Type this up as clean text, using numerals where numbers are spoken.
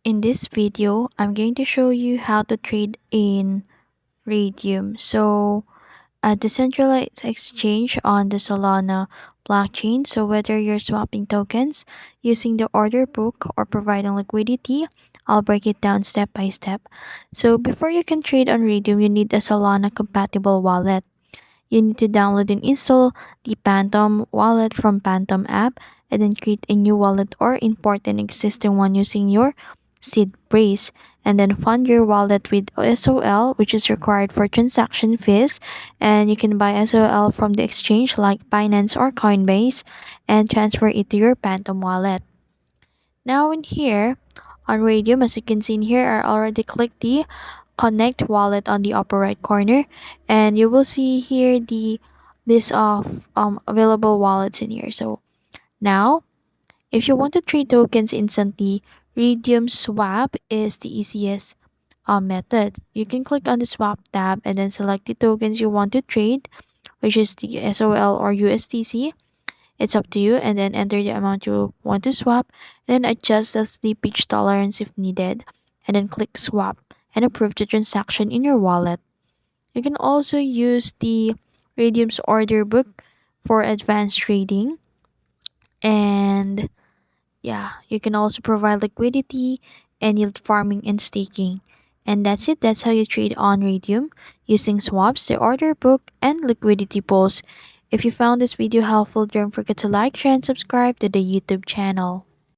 In this video, I'm going to show you how to trade in Radium. A decentralized exchange on the Solana blockchain. So, whether you're swapping tokens, using the order book, or providing liquidity, I'll break it down step by step. So, before you can trade on Radium, you need a Solana compatible wallet. You need to download and install the Phantom wallet from Phantom app and then create a new wallet or import an existing one using your seed phrase and then fund your wallet with SOL, which is required for transaction fees, and you can buy SOL from the exchange like Binance or Coinbase and transfer it to your Phantom wallet. Now in here on Radium, as you can see in here, I already clicked the connect wallet on the upper right corner, and you will see here the list of available wallets in here. So now if you want to trade tokens instantly, Radium Swap is the easiest method. You can click on the swap tab and then select the tokens you want to trade, which is the SOL or USDC. It's up to you, and then enter the amount you want to swap, then adjust the slippage tolerance if needed, and then click swap and approve the transaction in your wallet. You can also use the Radium's order book for advanced trading, and yeah, you can also provide liquidity and yield farming and staking. And that's it. That's how you trade on Radium using swaps, the order book, and liquidity pools. If you found this video helpful, don't forget to like, share, and subscribe to the YouTube channel.